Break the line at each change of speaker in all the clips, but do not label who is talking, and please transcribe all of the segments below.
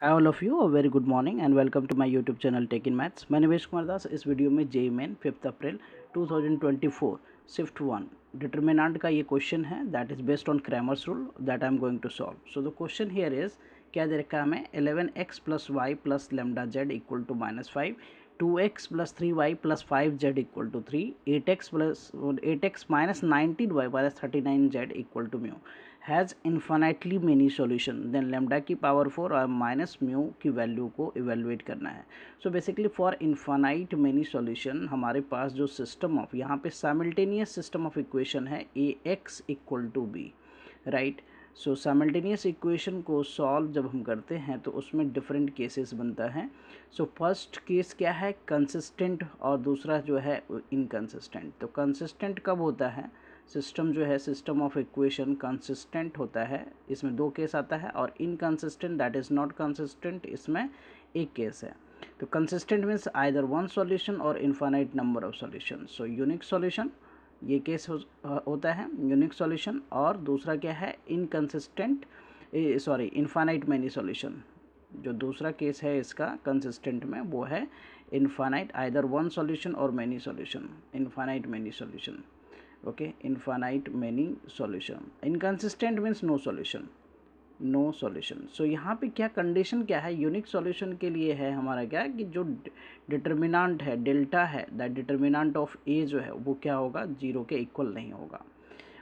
Hi all of you, a very good morning and welcome to my YouTube channel Tech in Maths. मैं निवेश कुमार दास इस video में JEE main 5 April 2024 shift 1 determinant का ये question है that is based on Cramer's rule that I am going to solve. So the question here is क्या दे रखा है हमें 11x plus y plus lambda z equal to -5, 2x plus 3y plus 5z equal to 3, 8x minus 19y minus 39z equal to mu has infinitely many solution then lambda की power 4 और minus mu की value को evaluate करना है. So basically for infinite many solution हमारे पास जो system of यहाँ पे साइमल्टेनियस सिस्टम ऑफ इक्वेशन है A X equal to B, right. So simultaneous equation को सॉल्व जब हम करते हैं तो उसमें डिफरेंट केसेस बनता है. सो फर्स्ट केस क्या है, कंसिस्टेंट, और दूसरा जो है इनकंसिस्टेंट. तो कंसिस्टेंट कब होता है, सिस्टम जो है सिस्टम ऑफ इक्वेशन कंसिस्टेंट होता है, इसमें दो केस आता है, और inconsistent that is not consistent, इसमें एक केस है. तो consistent means either one solution और infinite number of solution. So unique solution ये केस होता है यूनिक सॉल्यूशन, और दूसरा क्या है inconsistent sorry infinite many solution. जो दूसरा केस है इसका कंसिस्टेंट में वो है इनफाइनाइट आइदर वन सॉल्यूशन और many solution, infinite many solution. Okay, infinite many solution. Inconsistent means no solution, no solution. सो यहाँ पे क्या कंडीशन क्या है यूनिक सॉल्यूशन के लिए है हमारा क्या कि जो डिटर्मिनेंट है डेल्टा है दैट डिटर्मिनेंट ऑफ ए जो है वो क्या होगा, जीरो के इक्वल नहीं होगा.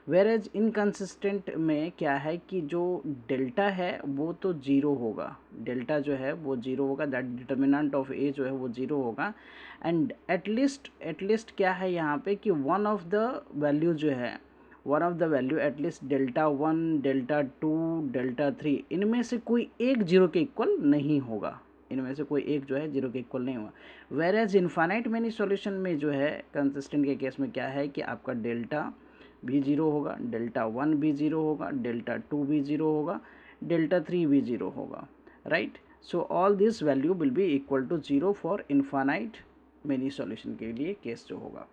वेर एज इनकंसिस्टेंट में क्या है कि जो डेल्टा है वो तो जीरो होगा, डेल्टा जो है वो जीरो होगा, दैट डिटर्मिनेंट ऑफ ए जो है वो जीरो होगा. एंड एटलीस्ट क्या है यहाँ पे कि वन ऑफ द वैल्यू जो है, one of the value at least delta 1 delta 2 delta 3 इनमें से कोई एक जीरो के इक्वल नहीं होगा, इनमें से कोई एक जो है जीरो के इक्वल नहीं होगा. Whereas infinite many solution में जो है कंसिस्टेंट के केस में क्या है कि आपका डेल्टा भी जीरो होगा, डेल्टा 1 भी जीरो होगा, डेल्टा 2 भी जीरो होगा, डेल्टा 3 भी जीरो होगा, right. So all this value will be equal to zero for infinite many solution के लिए केस जो होगा.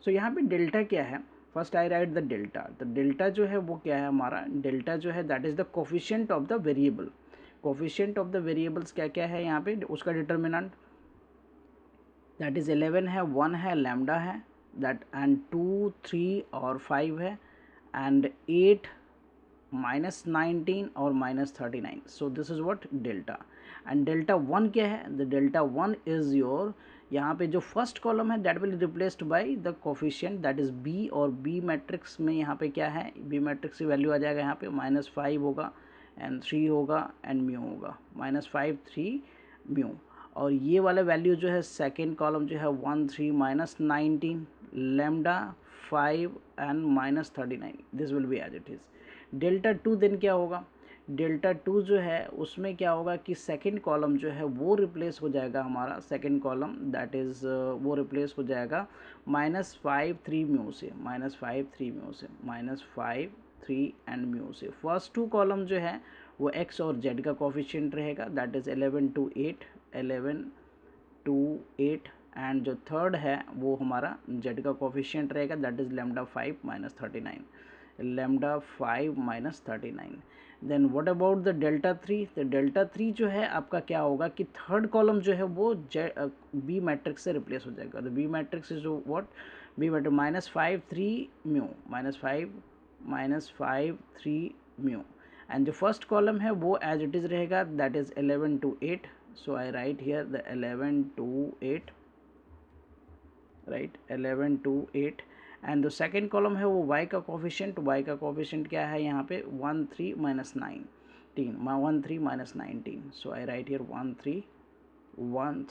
सो यहाँ पे डेल्टा क्या है, first I right the delta. तो डेल्टा जो है वो क्या है हमारा, डेल्टा जो है that is the coefficient of the variable. Coefficient of the variables क्या क्या है यहाँ पे, उसका डिटर्मिनेंट दैट इज़ 11 है, 1 है, लैम्डा है दैट, एंड 2 3 और 5 है, एंड 8 माइनस 19 और minus 39. So this is what delta. And delta 1 क्या है, द डेल्टा 1 इज़ योर, यहाँ पे जो फर्स्ट कॉलम है that will replaced by the coefficient that is B, और बी मैट्रिक्स में यहाँ पे क्या है, बी मैट्रिक्स की वैल्यू आ जाएगा यहाँ पे -5 होगा एंड 3 होगा एंड म्यू होगा, -5 3 म्यू. और ये वाला वैल्यू जो है सेकेंड कॉलम जो है 1 3 minus 19 lambda 5 and minus 39, this will be as it is. Delta 2 then क्या होगा, डेल्टा 2 जो है उसमें क्या होगा कि सेकंड कॉलम जो है वो रिप्लेस हो जाएगा हमारा, सेकंड कॉलम दैट इज़ वो रिप्लेस हो जाएगा -5 3 म्यू से, -5 3 म्यू से, -5 3 एंड म्यू से. फर्स्ट टू कॉलम जो है वो एक्स और जेड का कोफिशिएंट रहेगा that is 11 to 8, 11 to 8, and जो थर्ड है वो हमारा जेड का कोफिशिएंट रहेगा that is lambda 5 minus 39, lambda 5 minus 39. Then what about the delta 3, the delta 3 जो है आपका क्या होगा कि थर्ड कॉलम जो है वो बी मैट्रिक्स से रिप्लेस हो जाएगा. The B matrix is what, B matrix -5 3 mu, -5 3 mu. And जो फर्स्ट कॉलम है वो एज इट इज़ रहेगा that is 11 to 8. So I write here the 11 to 8, right, 11 to 8. And जो सेकेंड कॉलम है वो y का कोफिशिएंट, y का coefficient क्या है यहाँ पे 1 3 minus 19, 1 3 minus 19. So I write here 1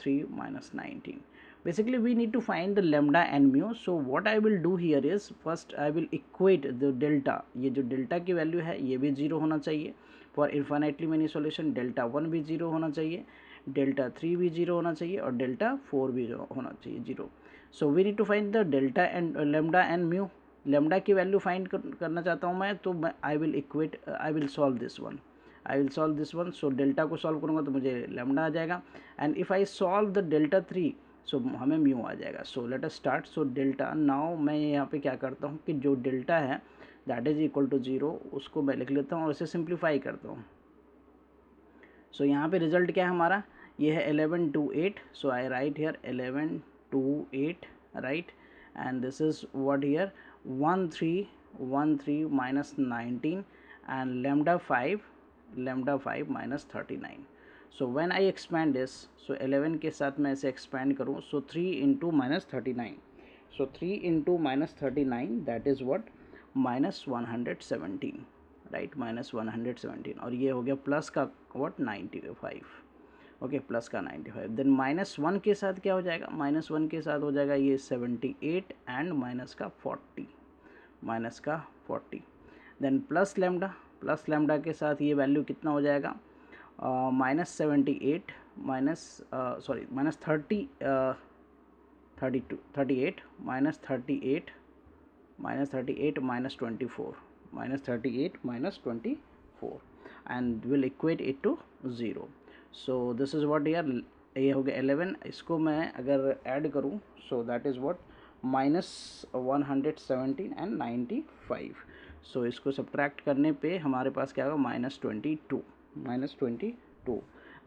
3 minus 19. basically we need to find the lambda and mu. so what I will do here is first I will equate the delta, ये जो delta की value है ये भी zero होना चाहिए for infinitely many solution. Delta 1 भी zero होना चाहिए, डेल्टा 3 भी जीरो होना चाहिए, और डेल्टा 4 भी होना चाहिए zero. So we need to find the delta and lambda and mu. Lambda की वैल्यू फाइंड करना चाहता हूँ मैं, तो मैं I will solve this one, I will solve this one. So delta को सॉल्व करूँगा तो मुझे लेमडा आ जाएगा, and if I solve the delta 3 so हमें म्यू आ जाएगा. So let us start. So delta now मैं यहाँ पे क्या करता हूँ कि जो डेल्टा है दैट इज इक्वल टू 0 उसको मैं लिख लेता हूँ और इसे सिंप्लीफाई करता हूँ. सो यहाँ पे रिजल्ट क्या है हमारा, ये है 11 to 8. So I write here 11 to 8, right, and this is what here 13 minus 19 and lambda 5 minus 39. So when I expand this, so 11 के साथ मैं इसे expand करूँ, so 3 into minus 39. So 3 into minus 39, that is what, minus 117, right, minus 117. और ये हो गया plus का what 95, ओके, प्लस का 95. देन माइनस 1 के साथ क्या हो जाएगा, माइनस 1 के साथ हो जाएगा ये 78 एंड माइनस का 40. देन प्लस लेमडा के साथ ये वैल्यू कितना हो जाएगा, minus 78 minus 38 minus 38 minus 24 and will equate it to 0. So this is what here, ये हो गया 11. इसको मैं अगर ऐड करूँ, so that is what minus 117 and 95. so इसको सब्ट्रैक्ट करने पे हमारे पास क्या होगा, -22.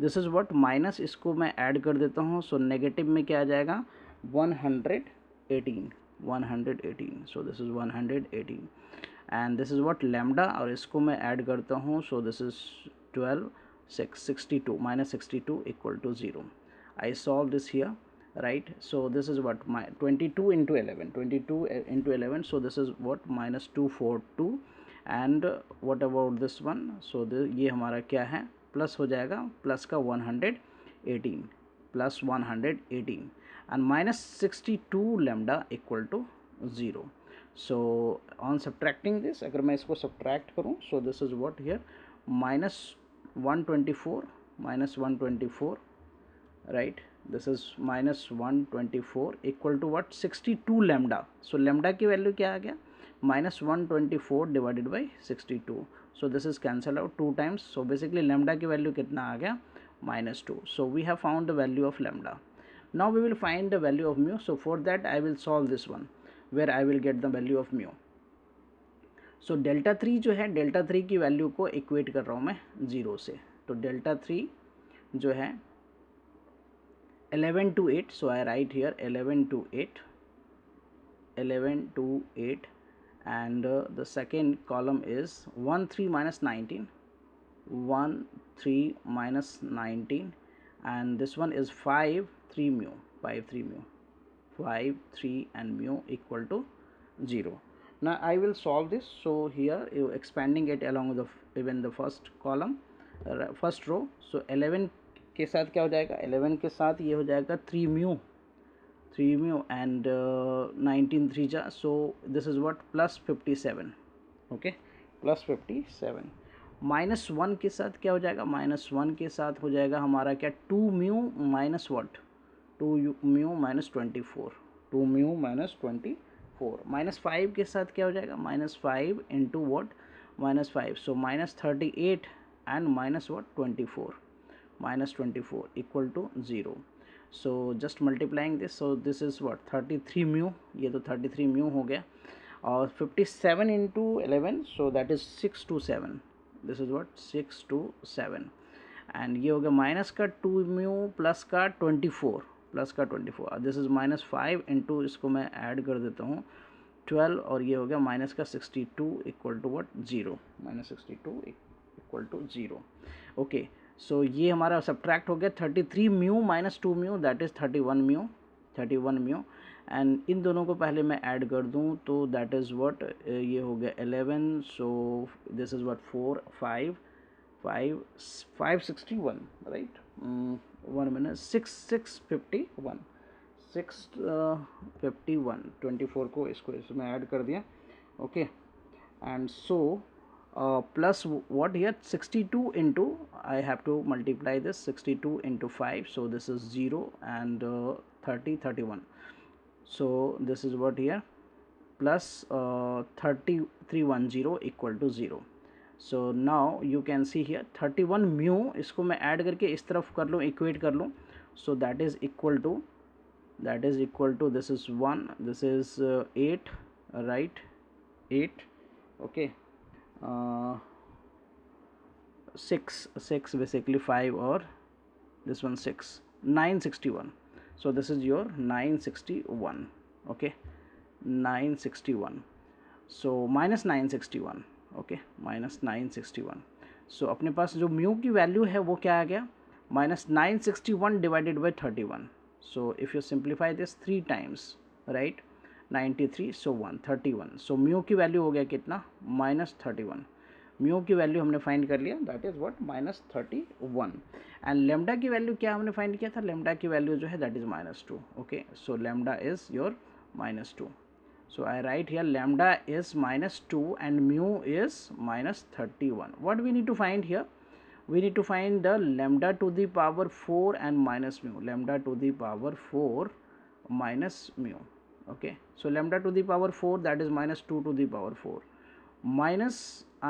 दिस इज़ व्हाट, माइनस इसको मैं ऐड कर देता हूँ, सो नेगेटिव में क्या आ जाएगा 118. So this is 118 and this is what lambda, और इसको मैं ऐड करता हूँ, so this is 12 62 -62 equal to 0. I solve this here, right. So this is what, my 22 into 11, so this is what -242. and what about this one, so ये हमारा क्या है, plus हो जाएगा, प्लस का 118 plus 118 and minus 62 lambda equal to 0. so on subtracting this, अगर मैं इसको subtract करूँ, so this is what here -124, right. this is -124 equal to what, 62 lambda. so lambda की वैल्यू क्या आ गया, -124 divided by 62. so this is cancel out 2 times. so basically lambda की value कितना आ गया, -2. so we have found the value of lambda. now we will find the value of mu. so for that I will solve this one, where I will get the value of mu. so delta 3 जो है, delta 3 की value को equate कर रहा हूँ मैं 0 से. तो डेल्टा 3 जो है 11 to 8. so I write here 11 to 8 and the second column is 13 minus 19 and this one is 5 3 mu and mu equal to 0. now I will solve this. so here you expanding it along with even the first column, first row. so 11 के साथ क्या हो जाएगा, 11 के साथ ये हो जाएगा 3 mu and 19 3 जा, so this is what +57, okay, +57. -1 के साथ क्या हो जाएगा, -1 के साथ हो जाएगा हमारा क्या, 2 mu minus what, 2 mu minus 24, -5 के साथ क्या हो जाएगा, -5 into what, -5, so -38 and minus what, 24 equal to 0. so just multiplying this, so this is what 33 mu, ये तो 33 mu हो गया, और 57 into 11, so that is 627. this is what 627 and ये हो गया माइनस का 2 mu प्लस का 24 दिस इज -5 into, इसको मैं ऐड कर देता हूँ 12, और ये हो गया माइनस का 62 equal to what 0, -62 equal to 0. Okay, so ये हमारा सब्ट्रैक्ट हो गया 33 mu minus 2 mu, that is 31 mu and in दोनों को पहले मैं ऐड कर दूं, तो दैट इज़ व्हाट, ये हो गया 11. सो this is what 561, right, 1 minute 651 24 को इसको इसमें ऐड कर दिया, okay. And so plus what here 62 into, I have to multiply this 62 into 5, so this is 0 and 31. so this is what here plus 3310 equal to 0. so now you can see here 31 mu, इसको मैं add करके इस तरफ कर लूँ, equate कर लूँ, so that is equal to this is 1, this is 8, right, 8, okay. 6 basically 5, or this one 6, 961. So this is your 961. Okay, 961. So minus 961. Okay, minus 961. सो अपने पास जो म्यू की वैल्यू है वो क्या आ गया, minus 961 divided by 31. So if you simplify this 3 times, right, 93, so 131. So mu की value हो गया कितना, माइनस 31. म्यू की वैल्यू हमने फाइंड कर लिया, that is what, minus 31. And lambda की वैल्यू क्या हमने फाइंड किया था, लेमडा की वैल्यू जो है that is -2. Okay, so lambda is your -2. So I write here lambda is -2 and mu is -31. What we need to find here? We need to find the lambda to the power 4 and minus mu. Lambda to the power 4 minus mu. Okay. So lambda to the power 4, that is -2 to the power 4. Minus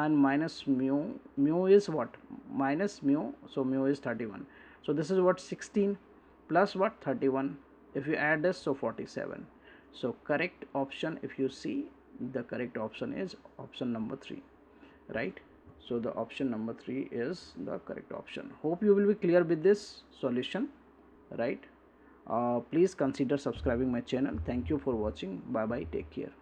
and minus mu. Mu is what? Minus mu. So mu is 31. So this is what, 16 plus what, 31. If you add this, so 47. So correct option, if you see, the correct option is option number 3, right? So the option number 3 is the correct option. Hope you will be clear with this solution, right? Please consider subscribing my channel. Thank you for watching. Bye bye, take care.